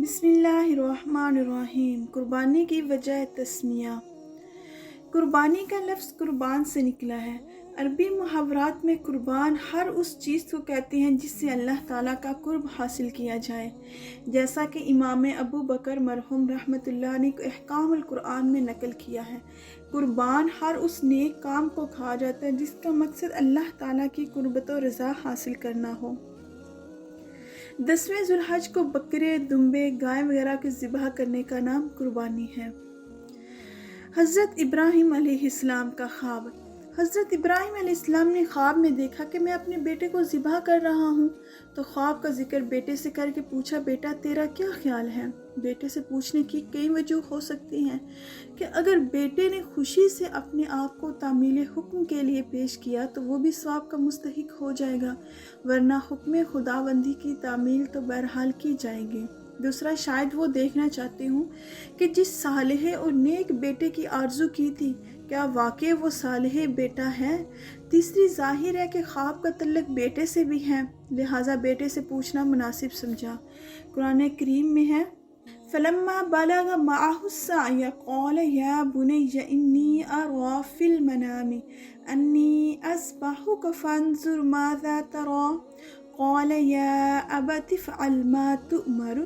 بسم اللہ الرحمن الرحیم۔ قربانی کی وجہ تسمیہ۔ قربانی کا لفظ قربان سے نکلا ہے۔ عربی محاورات میں قربان ہر اس چیز کو کہتے ہیں جس سے اللہ تعالیٰ کا قرب حاصل کیا جائے، جیسا کہ امام ابو بکر مرحوم رحمۃ اللہ نے احکام القرآن میں نقل کیا ہے۔ قربان ہر اس نیک کام کو کہا جاتا ہے جس کا مقصد اللہ تعالیٰ کی قربت و رضا حاصل کرنا ہو۔ 10ویں ذوالحج کو بکرے، دمبے، گائے وغیرہ کے ذبح کرنے کا نام قربانی ہے۔ حضرت ابراہیم علیہ السلام کا خواب۔ حضرت ابراہیم علیہ السلام نے خواب میں دیکھا کہ میں اپنے بیٹے کو ذبح کر رہا ہوں، تو خواب کا ذکر بیٹے سے کر کے پوچھا، بیٹا تیرا کیا خیال ہے؟ بیٹے سے پوچھنے کی کئی وجہ ہو سکتی ہیں کہ اگر بیٹے نے خوشی سے اپنے آپ کو تعمیل حکم کے لیے پیش کیا تو وہ بھی ثواب کا مستحق ہو جائے گا، ورنہ حکم خداوندی کی تعمیل تو بہرحال کی جائے گی۔ دوسرا، شاید وہ دیکھنا چاہتے ہوں کہ جس صالح اور نیک بیٹے کی آرزو کی تھی، کیا واقعی وہ صالح بیٹا ہے؟ تیسری، ظاہر ہے کہ خواب کا تعلق بیٹے سے بھی ہے، لہٰذا بیٹے سے پوچھنا مناسب سمجھا۔ قرآن کریم میں ہے، فَلَمَّا بَلَغَ مَعَهُ السَّعْيَ قَالَ يَا بُنَيَّ إِنِّي أَرَىٰ فِي الْمَنَامِ أَنِّي أَذْبَحُكَ فَانظُرْ مَاذَا تَرَىٰ قَالَ يَا أَبَتِ افْعَلْ مَا تُؤْمَرُ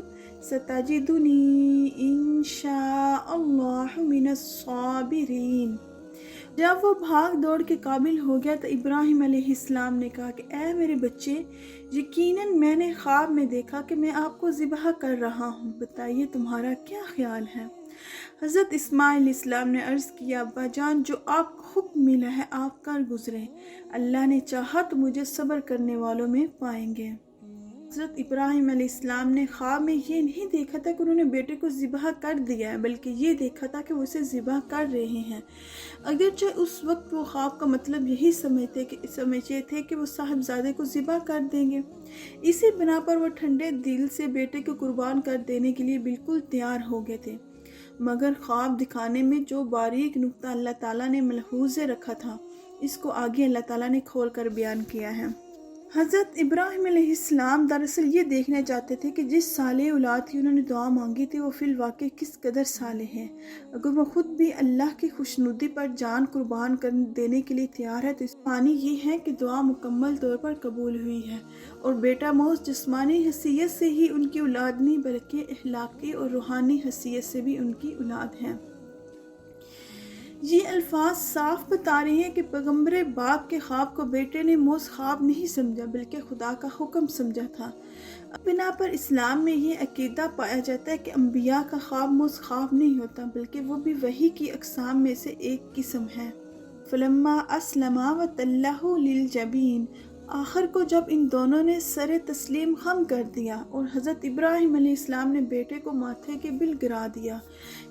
سَتَجِدُنِي إِن شَاءَ اللَّهُ مِنَ الصَّابِرِينَ۔ جب وہ بھاگ دوڑ کے قابل ہو گیا تو ابراہیم علیہ السلام نے کہا کہ اے میرے بچے، یقیناً میں نے خواب میں دیکھا کہ میں آپ کو ذبح کر رہا ہوں، بتائیے تمہارا کیا خیال ہے؟ حضرت اسماعیل علیہ السلام نے عرض کیا، ابا جان، جو آپ کو حکم ملا ہے آپ کر گزرے، اللہ نے چاہا تو مجھے صبر کرنے والوں میں پائیں گے۔ حضرت ابراہیم علیہ السلام نے خواب میں یہ نہیں دیکھا تھا کہ انہوں نے بیٹے کو ذبح کر دیا ہے، بلکہ یہ دیکھا تھا کہ وہ اسے ذبح کر رہے ہیں۔ اگرچہ اس وقت وہ خواب کا مطلب یہی سمجھتے تھے کہ وہ صاحبزادے کو ذبح کر دیں گے، اسی بنا پر وہ ٹھنڈے دل سے بیٹے کو قربان کر دینے کے لیے بالکل تیار ہو گئے تھے، مگر خواب دکھانے میں جو باریک نقطہ اللہ تعالیٰ نے ملحوظ رکھا تھا، اس کو آگے اللہ تعالیٰ نے کھول کر بیان کیا ہے۔ حضرت ابراہیم علیہ السلام دراصل یہ دیکھنا چاہتے تھے کہ جس صالح اولاد کی انہوں نے دعا مانگی تھی وہ فی الواقع کس قدر صالح ہے۔ اگر وہ خود بھی اللہ کی خوشنودی پر جان قربان کر دینے کے لیے تیار ہے تو اس معنی یہ ہے کہ دعا مکمل طور پر قبول ہوئی ہے، اور بیٹا محض جسمانی حیثیت سے ہی ان کی اولاد نہیں بلکہ اخلاقی اور روحانی حیثیت سے بھی ان کی اولاد ہے۔ یہ الفاظ صاف بتا رہے ہیں کہ پیغمبر باپ کے خواب کو بیٹے نے محض خواب نہیں سمجھا بلکہ خدا کا حکم سمجھا تھا۔ بنا پر اسلام میں یہ عقیدہ پایا جاتا ہے کہ انبیاء کا خواب محض خواب نہیں ہوتا بلکہ وہ بھی وحی کی اقسام میں سے ایک قسم ہے۔ فلما اسلما وتلہ للجبین، آخر کو جب ان دونوں نے سر تسلیم خم کر دیا اور حضرت ابراہیم علیہ السلام نے بیٹے کو ماتھے کے بل گرا دیا،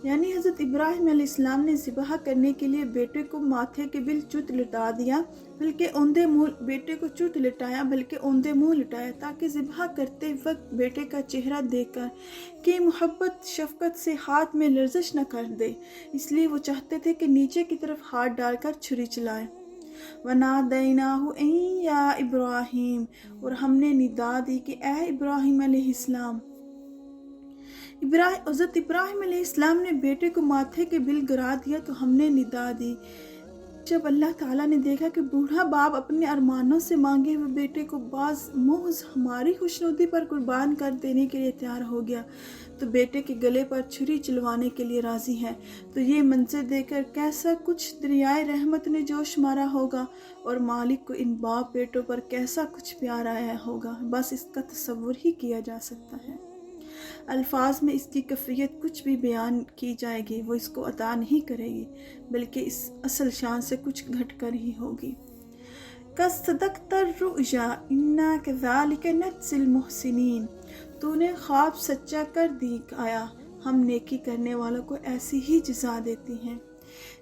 یعنی حضرت ابراہیم علیہ السلام نے ذبح کرنے کے لیے بیٹے کو ماتھے کے بل چت لٹا دیا، بلکہ اوندے منہ بیٹے کو چت لٹایا بلکہ اوندے منہ لٹایا، تاکہ ذبح کرتے وقت بیٹے کا چہرہ دیکھ کر کہ محبت شفقت سے ہاتھ میں لرزش نہ کر دے، اس لیے وہ چاہتے تھے کہ نیچے کی طرف ہاتھ ڈال کر چھری چلائے۔ وَنَادَيْنَاهُ أَن يَا إِبْرَاهِيمُ، اور ہم نے ندا دی کہ اے ابراہیم علیہ السلام۔ حضرت ابراہیم علیہ السلام نے بیٹے کو ماتھے کے بل گرا دیا تو ہم نے ندا دی۔ جب اللہ تعالیٰ نے دیکھا کہ بوڑھا باپ اپنے ارمانوں سے مانگے ہوئے بیٹے کو بعض محض ہماری خوشنودی پر قربان کر دینے کے لیے تیار ہو گیا تو بیٹے کے گلے پر چھری چلوانے کے لیے راضی ہے، تو یہ منظر دیکھ کر کیسا کچھ دریائے رحمت نے جوش مارا ہوگا، اور مالک کو ان باپ بیٹوں پر کیسا کچھ پیار آیا ہوگا، بس اس کا تصور ہی کیا جا سکتا ہے۔ الفاظ میں اس کی کیفیت کچھ بھی بیان کی جائے گی وہ اس کو عطا نہیں کرے گی بلکہ اس اصل شان سے کچھ گھٹ کر ہی ہوگی۔ کَصَدَقْتَ الرُّؤْیَا اِنَّا كَذَلِكَ نَجْزِی الْمُحْسِنِینَ، تو نے خواب سچا کر دکھایا، ہم نیکی کرنے والوں کو ایسی ہی جزا دیتی ہیں۔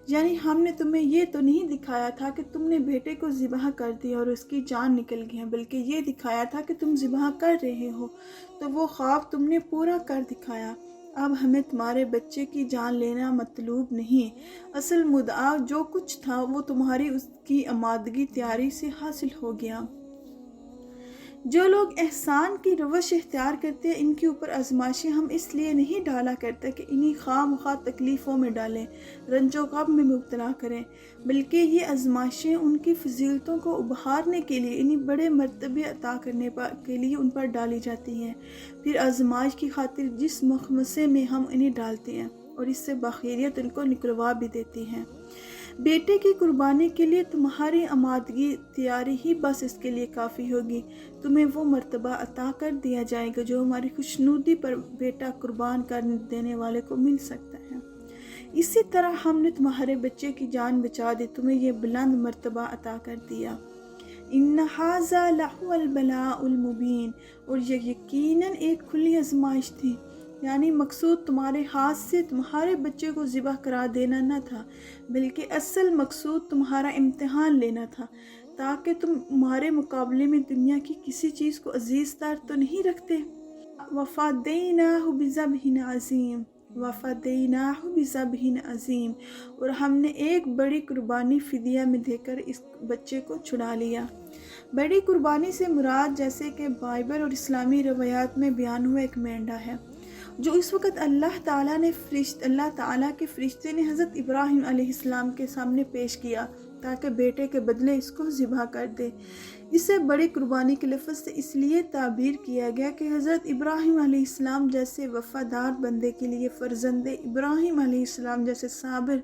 یعنی ہم نے تمہیں یہ تو نہیں دکھایا تھا کہ تم نے بیٹے کو ذبح کر دیا اور اس کی جان نکل گئی، بلکہ یہ دکھایا تھا کہ تم ذبح کر رہے ہو، تو وہ خواب تم نے پورا کر دکھایا۔ اب ہمیں تمہارے بچے کی جان لینا مطلوب نہیں، اصل مدعا جو کچھ تھا وہ تمہاری اس کی آمادگی تیاری سے حاصل ہو گیا۔ جو لوگ احسان کی روش اختیار کرتے ہیں ان کے اوپر آزمائشیں ہم اس لیے نہیں ڈالا کرتے کہ انہیں خواہ مخواہ تکلیفوں میں ڈالیں، رنج و غم میں مبتلا کریں، بلکہ یہ آزمائشیں ان کی فضیلتوں کو ابھارنے کے لیے، انہیں بڑے مرتبے عطا کرنے کے لیے ان پر ڈالی جاتی ہیں۔ پھر آزمائش کی خاطر جس مخمصے میں ہم انہیں ڈالتے ہیں اور اس سے بخیریت ان کو نکلوا بھی دیتی ہیں۔ بیٹے کی قربانی کے لیے تمہاری آمادگی تیاری ہی بس اس کے لیے کافی ہوگی، تمہیں وہ مرتبہ عطا کر دیا جائے گا جو ہماری خوشنودی پر بیٹا قربان کر دینے والے کو مل سکتا ہے۔ اسی طرح ہم نے تمہارے بچے کی جان بچا دی، تمہیں یہ بلند مرتبہ عطا کر دیا۔ ان ھذا لہو البلاء المبین، اور یہ یقیناً ایک کھلی آزمائش تھی، یعنی مقصود تمہارے ہاتھ سے تمہارے بچے کو ذبح کرا دینا نہ تھا، بلکہ اصل مقصود تمہارا امتحان لینا تھا، تاکہ تم تمہارے مقابلے میں دنیا کی کسی چیز کو عزیز تر تو نہیں رکھتے۔ وَفَدَيْنَاهُ بِذَبْحٍ عَظِيمٍ وَفَدَيْنَاهُ بِذَبْحٍ عَظِيمٍ، اور ہم نے ایک بڑی قربانی فدیہ میں دے کر اس بچے کو چھڑا لیا۔ بڑی قربانی سے مراد، جیسے کہ بائبل اور اسلامی روایات میں بیان ہوا، ایک مینڈا ہے جو اس وقت اللہ تعالیٰ کے فرشتے نے حضرت ابراہیم علیہ السلام کے سامنے پیش کیا تاکہ بیٹے کے بدلے اس کو ذبح کر دے۔ اسے بڑی قربانی کے لفظ سے اس لیے تعبیر کیا گیا کہ حضرت ابراہیم علیہ السلام جیسے وفادار بندے کے لیے فرزند ابراہیم علیہ السلام جیسے صابر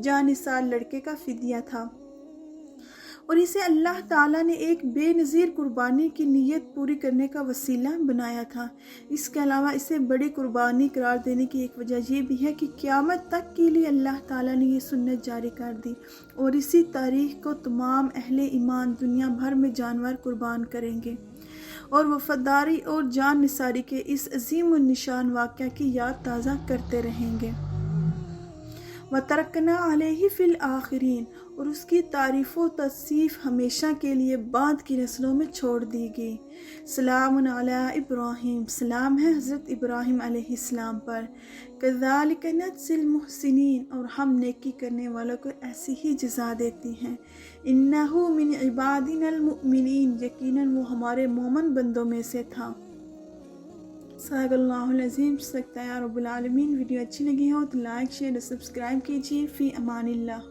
جانثار لڑکے کا فدیہ تھا، اور اسے اللہ تعالیٰ نے ایک بے نظیر قربانی کی نیت پوری کرنے کا وسیلہ بنایا تھا۔ اس کے علاوہ اسے بڑی قربانی قرار دینے کی ایک وجہ یہ بھی ہے کہ قیامت تک کے لیے اللہ تعالیٰ نے یہ سنت جاری کر دی، اور اسی تاریخ کو تمام اہل ایمان دنیا بھر میں جانور قربان کریں گے اور وفاداری اور جان نثاری کے اس عظیم النشان واقعہ کی یاد تازہ کرتے رہیں گے۔ وَتَرَكْنَا عَلَيْهِ فِي الْآخِرِينَ، اور اس کی تعریف و توصیف ہمیشہ کے لیے بعد کی نسلوں میں چھوڑ دی گئی۔ سلام علی ابراہیم، سلام ہے حضرت ابراہیم علیہ السلام پر۔ كَذَلِكَ نَجْزِي الْمُحْسِنِينَ، اور ہم نیکی کرنے والوں کو ایسی ہی جزا دیتی ہیں۔ إِنَّهُ مِنْ عِبَادِنَا الْمُؤْمِنِينَ، یقیناً وہ ہمارے مومن بندوں میں سے تھا۔ صدق اللہ العظیم۔ صدق یا رب العالمین۔ ویڈیو اچھی لگی ہو تو لائک، شیئر اور سبسکرائب کیجیے۔ فی امان اللہ۔